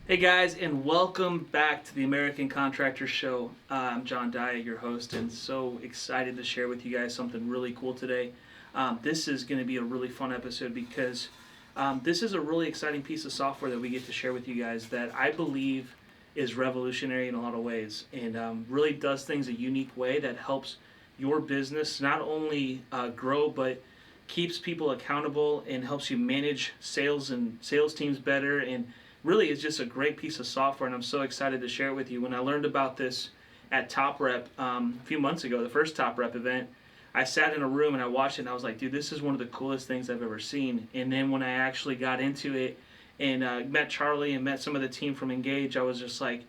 Hey guys, and welcome back to the American Contractor Show. I'm John Dyer, your host, and so excited to share with you guys something really cool today. This is going to be a really fun episode because this is a really exciting piece of software that we get to share with you guys that I believe is revolutionary in a lot of ways and really does things a unique way that helps your business not only grow but keeps people accountable and helps you manage sales and sales teams better and really is just a great piece of software, and I'm so excited to share it with you. When I learned about this at Top Rep a few months ago, the first Top Rep event, I sat in a room and I watched it and I was like, dude, this is one of the coolest things I've ever seen. And then when I actually got into it and met Charlie and met some of the team from Ingage, I was just like,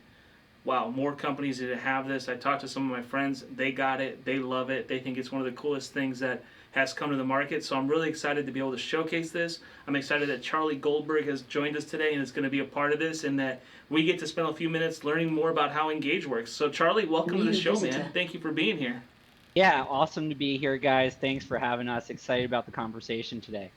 wow, more companies need to have this. I talked to some of my friends. They got it. They love it. They think it's one of the coolest things that has come to the market. So I'm really excited to be able to showcase this. I'm excited that Charlie Goldberg has joined us today and is going to be a part of this and that we get to spend a few minutes learning more about how Engage works. So Charlie, welcome to the New show, man. visitor. Thank you for being here. Yeah, awesome to be here, guys. Thanks for having us. Excited about the conversation today.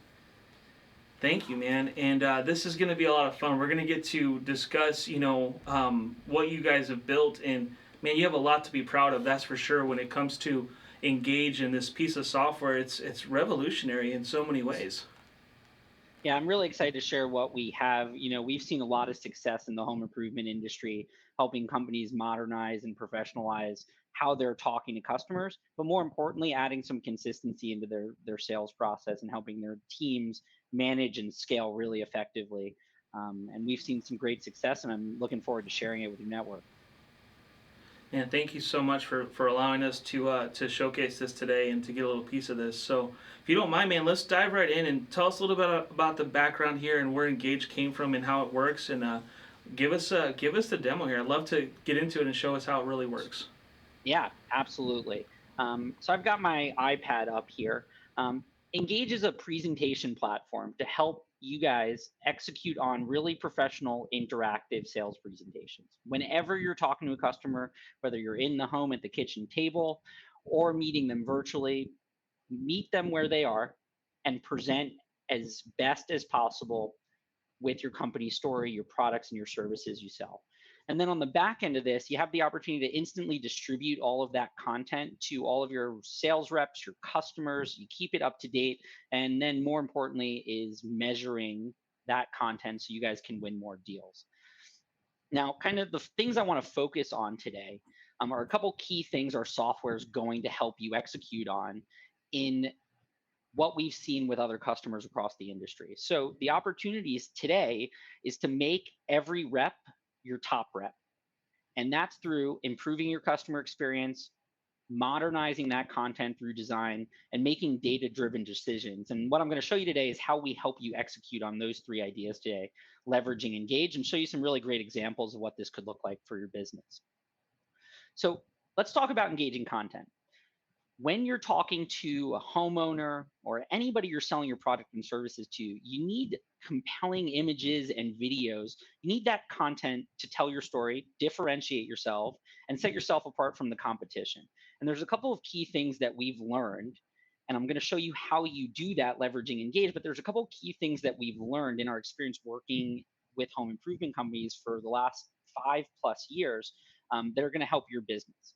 Thank you, man. And this is going to be a lot of fun. We're going to get to discuss, what you guys have built. And man, you have a lot to be proud of. That's for sure. When it comes to Engage in this piece of software, it's revolutionary in so many ways. Yeah, I'm really excited to share what we have. We've seen a lot of success in the home improvement industry, helping companies modernize and professionalize how they're talking to customers, but more importantly, adding some consistency into their sales process and helping their teams manage and scale really effectively. And we've seen some great success, and I'm looking forward to sharing it with your network. And thank you so much for allowing us to showcase this today and to get a little piece of this. So, if you don't mind, man, let's dive right in and tell us a little bit about the background here and where Engage came from and how it works, and give us the demo here. I'd love to get into it and show us how it really works. Yeah, absolutely. So I've got my iPad up here. Um, Engage is a presentation platform to help you guys execute on really professional interactive sales presentations. Whenever you're talking to a customer, whether you're in the home at the kitchen table or meeting them virtually, meet them where they are and present as best as possible with your company story, your products, and your services you sell. And then on the back end of this, you have the opportunity to instantly distribute all of that content to all of your sales reps, your customers. You keep it up to date. And then more importantly, is measuring that content so you guys can win more deals. Now, kind of the things I want to focus on today are a couple key things our software is going to help you execute on in what we've seen with other customers across the industry. So the opportunities today is to make every rep your top rep. And that's through improving your customer experience, modernizing that content through design, and making data driven decisions. And what I'm going to show you today is how we help you execute on those three ideas today, leveraging Engage, and show you some really great examples of what this could look like for your business. So let's talk about engaging content. When you're talking to a homeowner or anybody you're selling your product and services to, you need compelling images and videos. You need that content to tell your story, differentiate yourself, and set yourself apart from the competition. And there's a couple of key things that we've learned. And I'm going to show you how you do that leveraging Engage. But there's a couple of key things that we've learned in our experience working with home improvement companies for the last 5+ years that are going to help your business.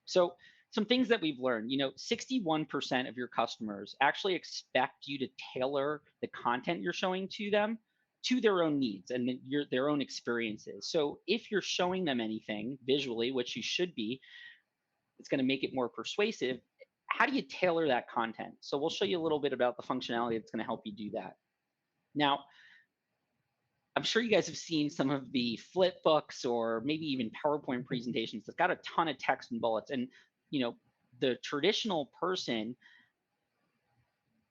So some things that we've learned, 61% of your customers actually expect you to tailor the content you're showing to them to their own needs and their own experiences. So if you're showing them anything visually, which you should be, it's going to make it more persuasive. How do you tailor that content? So we'll show you a little bit about the functionality that's going to help you do that. Now, I'm sure you guys have seen some of the flip books or maybe even PowerPoint presentations that's got a ton of text and bullets. And you know, the traditional person,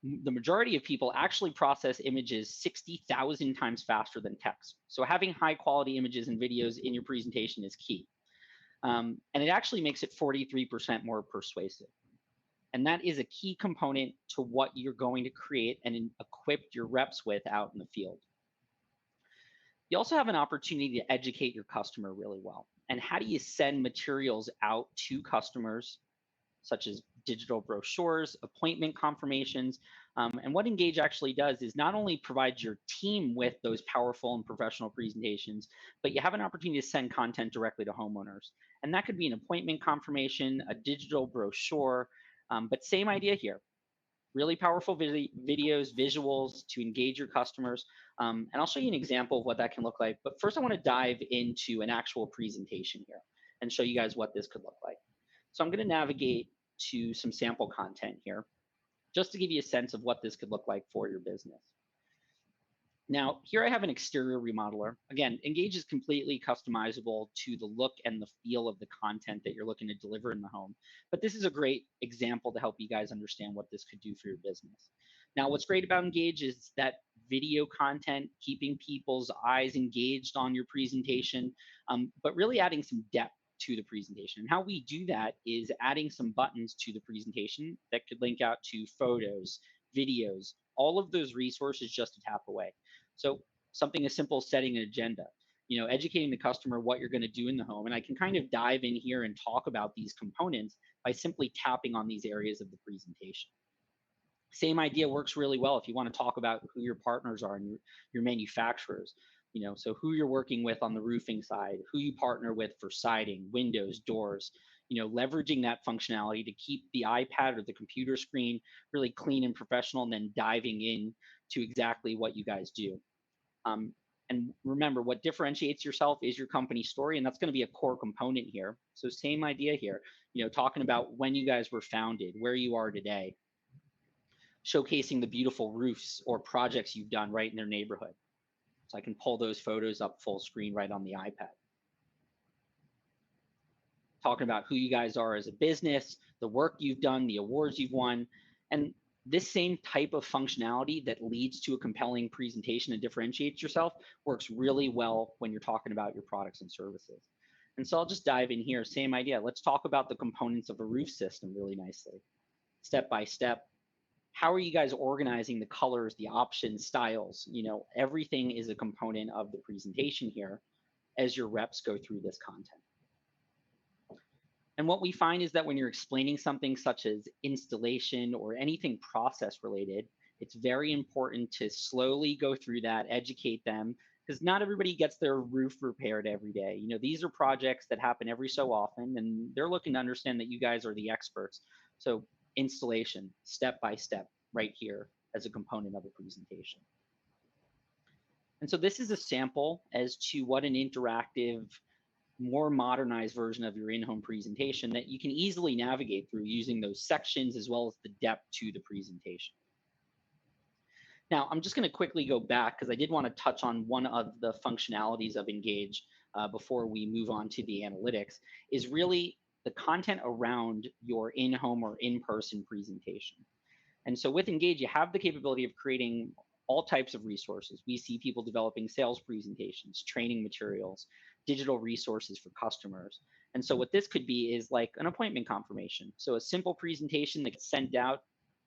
the majority of people actually process images 60,000 times faster than text. So having high quality images and videos in your presentation is key. And it actually makes it 43% more persuasive. And that is a key component to what you're going to create and equip your reps with out in the field. You also have an opportunity to educate your customer really well. And how do you send materials out to customers, such as digital brochures, appointment confirmations. And what Engage actually does is not only provides your team with those powerful and professional presentations, but you have an opportunity to send content directly to homeowners. And that could be an appointment confirmation, a digital brochure, but same idea here. Really powerful videos, visuals to engage your customers. And I'll show you an example of what that can look like. But first, I want to dive into an actual presentation here and show you guys what this could look like. So I'm going to navigate to some sample content here just to give you a sense of what this could look like for your business. Now, here I have an exterior remodeler. Again, Engage is completely customizable to the look and the feel of the content that you're looking to deliver in the home. But this is a great example to help you guys understand what this could do for your business. Now, what's great about Engage is that video content, keeping people's eyes engaged on your presentation, but really adding some depth to the presentation. And how we do that is adding some buttons to the presentation that could link out to photos, videos, all of those resources just a tap away. So something as simple as setting an agenda, educating the customer what you're going to do in the home. And I can kind of dive in here and talk about these components by simply tapping on these areas of the presentation. Same idea works really well if you want to talk about who your partners are and your manufacturers. So who you're working with on the roofing side, who you partner with for siding, windows, doors, leveraging that functionality to keep the iPad or the computer screen really clean and professional, and then diving in to exactly what you guys do. And remember, what differentiates yourself is your company story, and that's going to be a core component here. So same idea here, talking about when you guys were founded, where you are today, showcasing the beautiful roofs or projects you've done right in their neighborhood. So I can pull those photos up full screen right on the iPad. Talking about who you guys are as a business, the work you've done, the awards you've won, and this same type of functionality that leads to a compelling presentation and differentiates yourself works really well when you're talking about your products and services. And so I'll just dive in here, same idea. Let's talk about the components of a roof system really nicely, step by step. How are you guys organizing the colors, the options, styles? Everything is a component of the presentation here as your reps go through this content. And what we find is that when you're explaining something such as installation or anything process related, it's very important to slowly go through that, educate them, because not everybody gets their roof repaired every day. These are projects that happen every so often, and they're looking to understand that you guys are the experts. So installation, step by step, right here as a component of a presentation. And so this is a sample as to what an interactive, more modernized version of your in-home presentation that you can easily navigate through using those sections as well as the depth to the presentation. Now, I'm just going to quickly go back because I did want to touch on one of the functionalities of Engage before we move on to the analytics, is really the content around your in-home or in-person presentation. And so with Engage, you have the capability of creating all types of resources. We see people developing sales presentations, training materials, digital resources for customers. And so what this could be is like an appointment confirmation. So a simple presentation that gets sent out.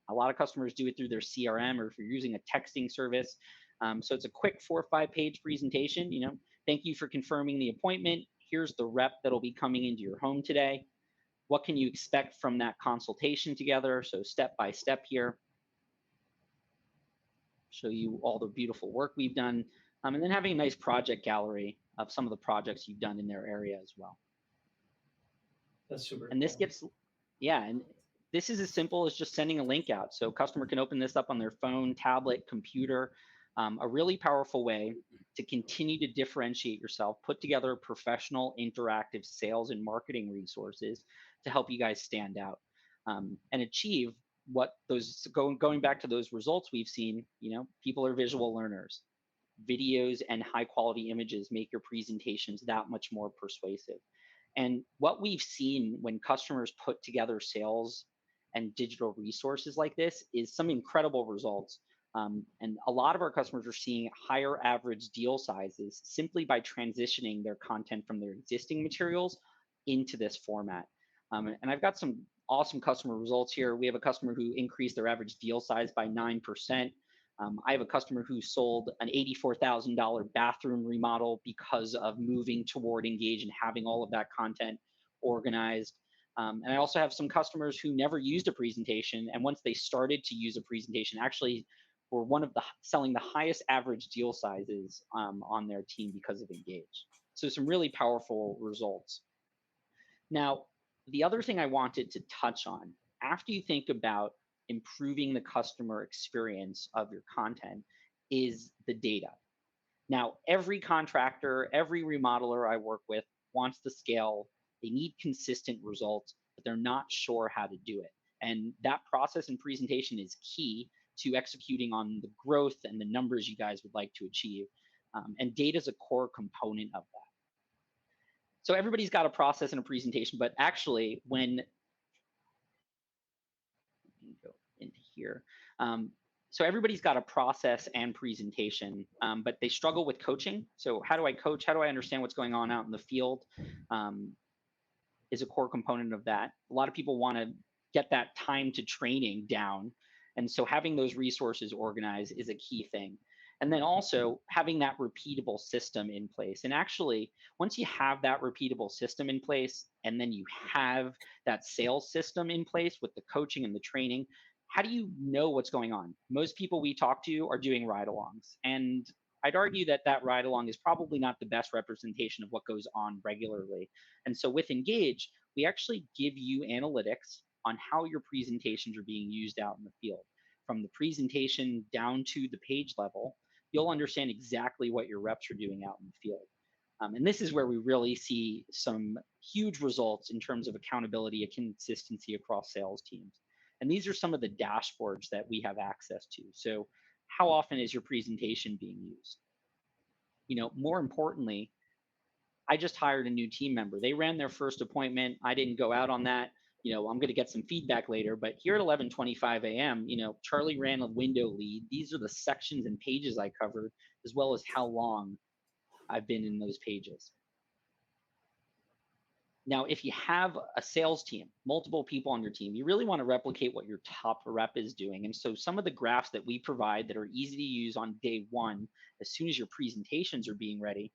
A lot of customers do it through their CRM, or if you're using a texting service. So it's a quick 4 or 5 page presentation. Thank you for confirming the appointment. Here's the rep that'll be coming into your home today. What can you expect from that consultation together? So step by step here. Show you all the beautiful work we've done, and then having a nice project gallery of some of the projects you've done in their area as well. That's super. And this gets, and this is as simple as just sending a link out. So a customer can open this up on their phone, tablet, computer, a really powerful way to continue to differentiate yourself, put together professional interactive sales and marketing resources to help you guys stand out and achieve what those, going back to those results we've seen. People are visual learners. Videos and high quality images make your presentations that much more persuasive. And what we've seen when customers put together sales and digital resources like this is some incredible results. And a lot of our customers are seeing higher average deal sizes simply by transitioning their content from their existing materials into this format. And I've got some awesome customer results here. We have a customer who increased their average deal size by 9%. I have a customer who sold an $84,000 bathroom remodel because of moving toward Engage and having all of that content organized. And I also have some customers who never used a presentation, and once they started to use a presentation, actually were one of the selling the highest average deal sizes on their team because of Engage. So some really powerful results. Now, the other thing I wanted to touch on, after you think about improving the customer experience of your content, is the data. Now, every contractor, every remodeler I work with wants to scale. They need consistent results, but they're not sure how to do it. And that process and presentation is key to executing on the growth and the numbers you guys would like to achieve. And data is a core component of that. So everybody's got a process and a presentation, but actually when, let me go into here. So everybody's got a process and presentation, but they struggle with coaching. So how do I coach? How do I understand what's going on out in the field? Is a core component of that. A lot of people want to get that time to training down. And so having those resources organized is a key thing. And then also having that repeatable system in place. And actually, once you have that repeatable system in place, and then you have that sales system in place with the coaching and the training, how do you know what's going on? Most people we talk to are doing ride-alongs. And I'd argue that that ride-along is probably not the best representation of what goes on regularly. And so with Engage, we actually give you analytics on how your presentations are being used out in the field. From the presentation down to the page level, you'll understand exactly what your reps are doing out in the field. And this is where we really see some huge results in terms of accountability and consistency across sales teams. And these are some of the dashboards that we have access to. So how often is your presentation being used? You know, more importantly, I just hired a new team member. They ran their first appointment. I didn't go out on that. You know, I'm going to get some feedback later, but here at 11:25 a.m., you know, Charlie ran a window lead. These are the sections and pages I covered, as well as how long I've been in those pages. Now, if you have a sales team, multiple people on your team, you really want to replicate what your top rep is doing. And so some of the graphs that we provide that are easy to use on day one, as soon as your presentations are being ready,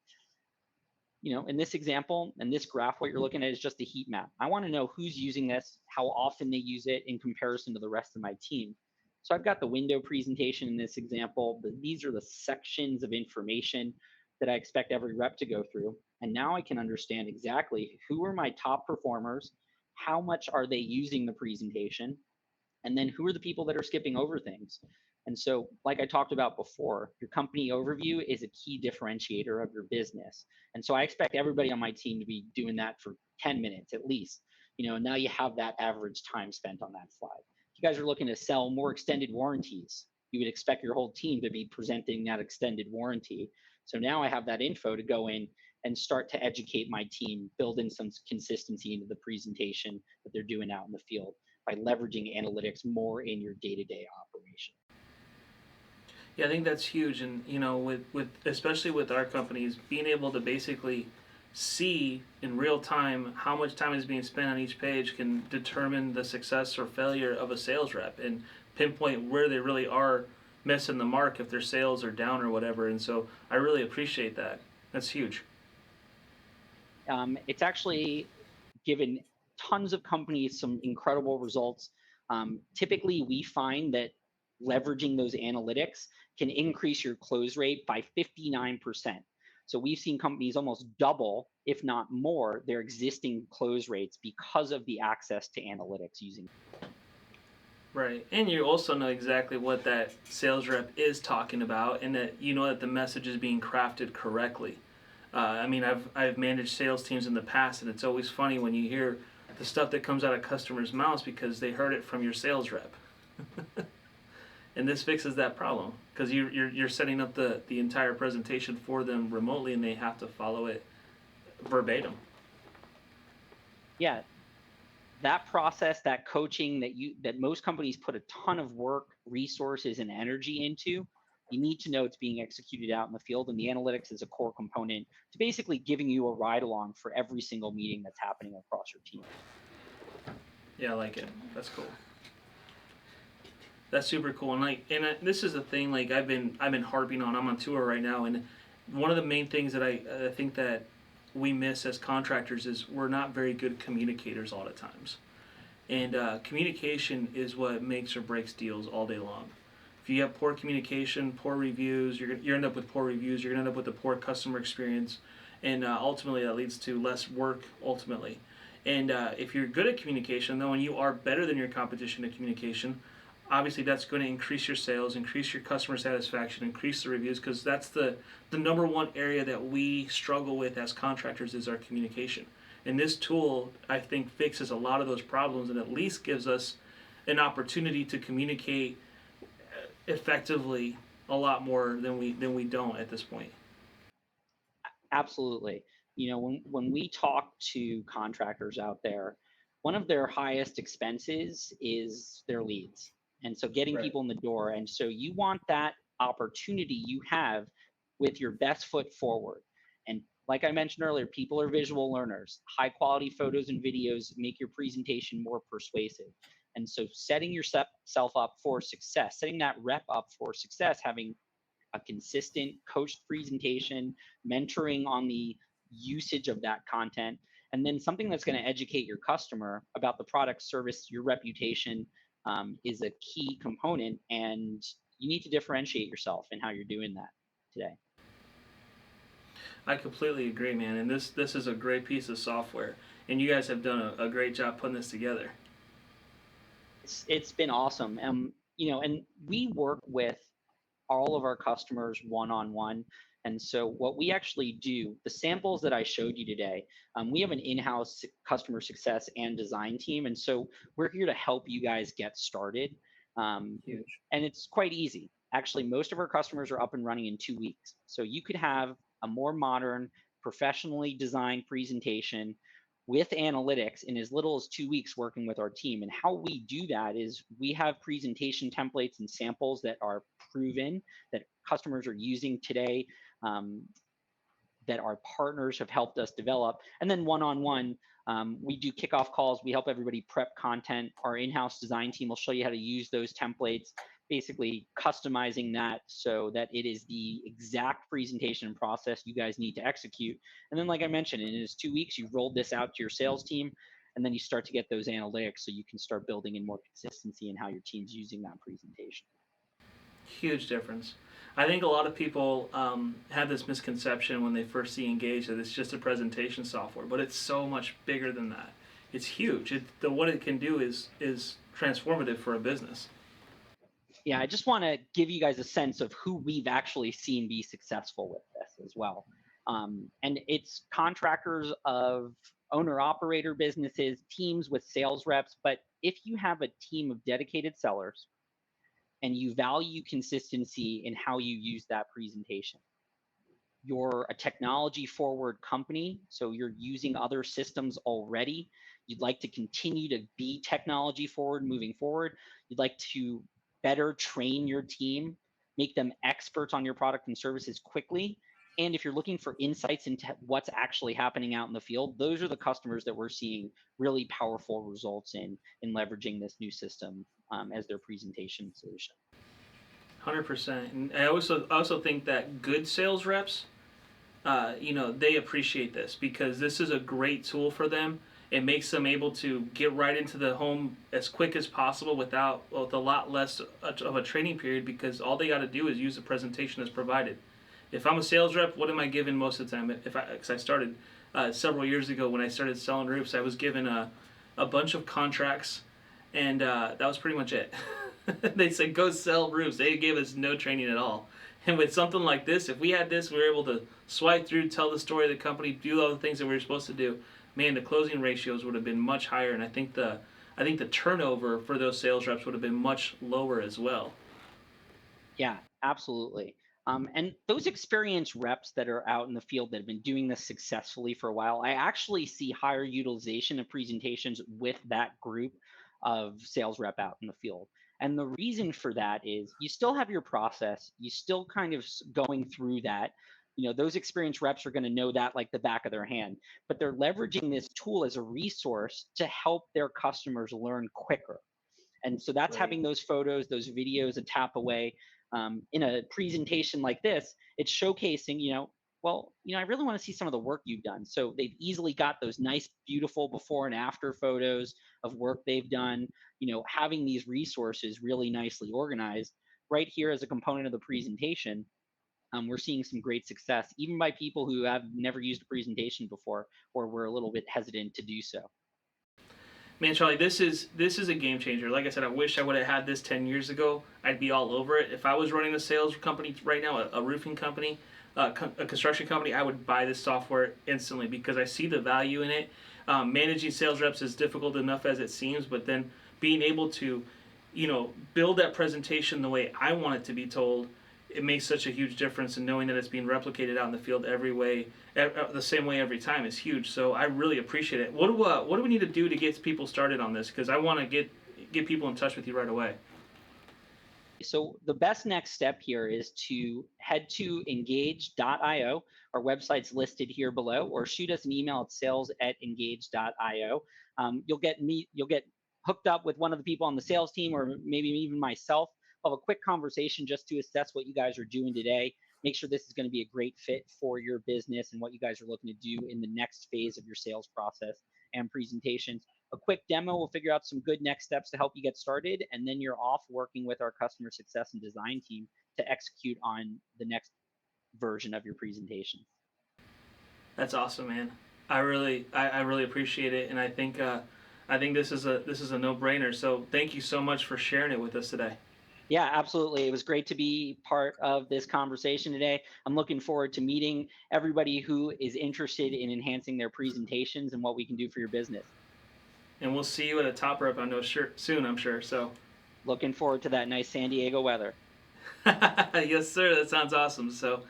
you know, in this example, and this graph, what you're looking at is just a heat map. I want to know who's using this, how often they use it in comparison to the rest of my team. So I've got the window presentation in this example, but these are the sections of information that I expect every rep to go through. And now I can understand exactly who are my top performers, how much are they using the presentation, and then who are the people that are skipping over things. And so, like I talked about before, your company overview is a key differentiator of your business. And so I expect everybody on my team to be doing that for 10 minutes at least. You know, now you have that average time spent on that slide. If you guys are looking to sell more extended warranties, you would expect your whole team to be presenting that extended warranty. So now I have that info to go in and start to educate my team, build in some consistency into the presentation that they're doing out in the field by leveraging analytics more in your day-to-day operation. Yeah, I think that's huge, and you know, with especially with our companies, being able to basically see in real time how much time is being spent on each page can determine the success or failure of a sales rep and pinpoint where they really are missing the mark if their sales are down or whatever. And so I really appreciate that. That's huge. It's actually given tons of companies some incredible results. Typically, we find that leveraging those analytics can increase your close rate by 59%. So we've seen companies almost double, if not more, their existing close rates because of the access to analytics using. Right, and you also know exactly what that sales rep is talking about, and that you know that the message is being crafted correctly. I mean, I've managed sales teams in the past, and it's always funny when you hear the stuff that comes out of customers' mouths because they heard it from your sales rep. And this fixes that problem because you're setting up the entire presentation for them remotely, and they have to follow it verbatim. Yeah, that process, that coaching that most companies put a ton of work, resources, and energy into, you need to know it's being executed out in the field, and the analytics is a core component to basically giving you a ride along for every single meeting that's happening across your team. Yeah, I like it. That's cool. That's super cool. And this is the thing like I've been harping on. I'm on tour right now, and one of the main things that I think that we miss as contractors is we're not very good communicators a lot of times. And communication is what makes or breaks deals all day long. If you have poor communication, poor reviews, you're end up with poor reviews. You're gonna end up with a poor customer experience, and ultimately that leads to less work. Ultimately, and if you're good at communication, though, and you are better than your competition at communication, obviously that's going to increase your sales, increase your customer satisfaction, increase the reviews, because that's the number one area that we struggle with as contractors is our communication. And this tool, I think, fixes a lot of those problems and at least gives us an opportunity to communicate effectively a lot more than we don't at this point. Absolutely. When we talk to contractors out there, one of their highest expenses is their leads. And so getting Right. people in the door. And so you want that opportunity you have with your best foot forward. And like I mentioned earlier, people are visual learners. High quality photos and videos make your presentation more persuasive. And so setting yourself up for success, setting that rep up for success, having a consistent coached presentation, mentoring on the usage of that content, and then something that's going to educate your customer about the product, service, your reputation is a key component. And you need to differentiate yourself in how you're doing that today. I completely agree, man. And this is a great piece of software, and you guys have done a great job putting this together. It's been awesome. And we work with all of our customers one on one. And so, what we actually do, the samples that I showed you today, we have an in house customer success and design team. And so, we're here to help you guys get started. Um, Huge. and it's quite easy. Actually, most of our customers are up and running in 2 weeks. So, you could have a more modern, professionally designed presentation with analytics in as little as 2 weeks working with our team. And how we do that is we have presentation templates and samples that are proven, that customers are using today, um, that our partners have helped us develop. And then one-on-one, we do kickoff calls. We help everybody prep content. Our in-house design team will show you how to use those templates, basically customizing that so that it is the exact presentation and process you guys need to execute. And then, like I mentioned, in just 2 weeks, you rolled this out to your sales team, and then you start to get those analytics so you can start building in more consistency in how your team's using that presentation. Huge difference. I think a lot of people have this misconception when they first see Engage that it's just a presentation software, but it's so much bigger than that. It's huge. What it can do is transformative for a business. Yeah, I just want to give you guys a sense of who we've actually seen be successful with this as well. And it's contractors of owner operator businesses, teams with sales reps. But if you have a team of dedicated sellers and you value consistency in how you use that presentation, you're a technology forward company, so you're using other systems already. You'd like to continue to be technology forward moving forward. You'd like to better train your team, make them experts on your product and services quickly. And if you're looking for insights into what's actually happening out in the field, those are the customers that we're seeing really powerful results in leveraging this new system as their presentation solution. 100%. And I also think that good sales reps, they appreciate this because this is a great tool for them. It makes them able to get right into the home as quick as possible with a lot less of a training period because all they got to do is use the presentation that's provided. If I'm a sales rep, what am I given most of the time? Because I started several years ago when I started selling roofs, I was given a bunch of contracts, and that was pretty much it. They said go sell roofs. They gave us no training at all. And with something like this, if we had this, we were able to swipe through, tell the story of the company, do all the things that we were supposed to do. Man, the closing ratios would have been much higher, and I think the turnover for those sales reps would have been much lower as well. Yeah, absolutely. And those experienced reps that are out in the field that have been doing this successfully for a while, I actually see higher utilization of presentations with that group of sales rep out in the field. And the reason for that is you still have your process, you still kind of going through that. Those experienced reps are going to know that like the back of their hand, but they're leveraging this tool as a resource to help their customers learn quicker. And so that's Right. having those photos, those videos a tap away. In a presentation like this, it's showcasing, well, I really want to see some of the work you've done. So they've easily got those nice, beautiful before and after photos of work they've done. Having these resources really nicely organized right here as a component of the presentation. We're seeing some great success, even by people who have never used a presentation before, or were a little bit hesitant to do so. Man, Charlie, this is a game changer. Like I said, I wish I would have had this 10 years ago. I'd be all over it. If I was running a sales company right now, a roofing company, a construction company, I would buy this software instantly because I see the value in it. Managing sales reps is difficult enough as it seems, but then being able to, build that presentation the way I want it to be told, it makes such a huge difference. And knowing that it's being replicated out in the field every way, the same way every time is huge. So I really appreciate it. What do we need to do to get people started on this? Because I want to get people in touch with you right away. So the best next step here is to head to engage.io. Our website's listed here below, or shoot us an email at sales@engage.io. You'll get hooked up with one of the people on the sales team, or maybe even myself. I'll have a quick conversation just to assess what you guys are doing today. Make sure this is going to be a great fit for your business and what you guys are looking to do in the next phase of your sales process and presentations. A quick demo will figure out some good next steps to help you get started, and then you're off working with our customer success and design team to execute on the next version of your presentation. That's awesome, man. I really appreciate it, and I think this is a no-brainer. So thank you so much for sharing it with us today. Yeah, absolutely. It was great to be part of this conversation today. I'm looking forward to meeting everybody who is interested in enhancing their presentations and what we can do for your business. And we'll see you at a top rep. I know soon. I'm sure. So, Looking forward to that nice San Diego weather. yes, sir. That sounds awesome. So,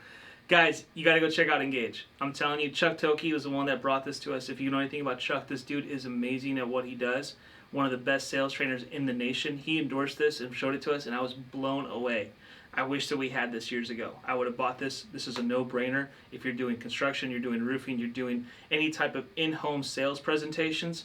guys, you got to go check out Engage. I'm telling you, Chuck Toki was the one that brought this to us. If you know anything about Chuck, this dude is amazing at what he does. One of the best sales trainers in the nation. He endorsed this and showed it to us, and I was blown away. I wish that we had this years ago. I would have bought this. This is a no-brainer. If you're doing construction, you're doing roofing, you're doing any type of in-home sales presentations,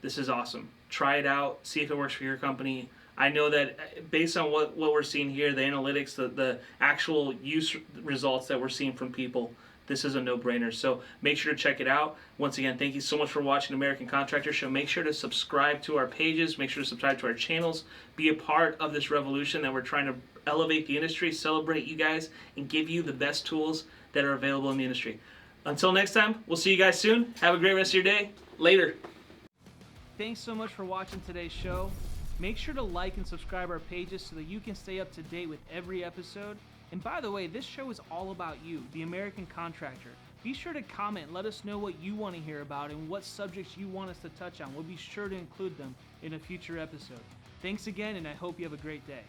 this is awesome. Try it out. See if it works for your company. I know that based on what we're seeing here, the analytics, the actual use results that we're seeing from people, this is a no-brainer. So make sure to check it out. Once again, thank you so much for watching American Contractor Show. Make sure to subscribe to our pages. Make sure to subscribe to our channels. Be a part of this revolution that we're trying to elevate the industry, celebrate you guys, and give you the best tools that are available in the industry. Until next time, we'll see you guys soon. Have a great rest of your day. Later. Thanks so much for watching today's show. Make sure to like and subscribe our pages so that you can stay up to date with every episode. And by the way, this show is all about you, the American Contractor. Be sure to comment and let us know what you want to hear about and what subjects you want us to touch on. We'll be sure to include them in a future episode. Thanks again, and I hope you have a great day.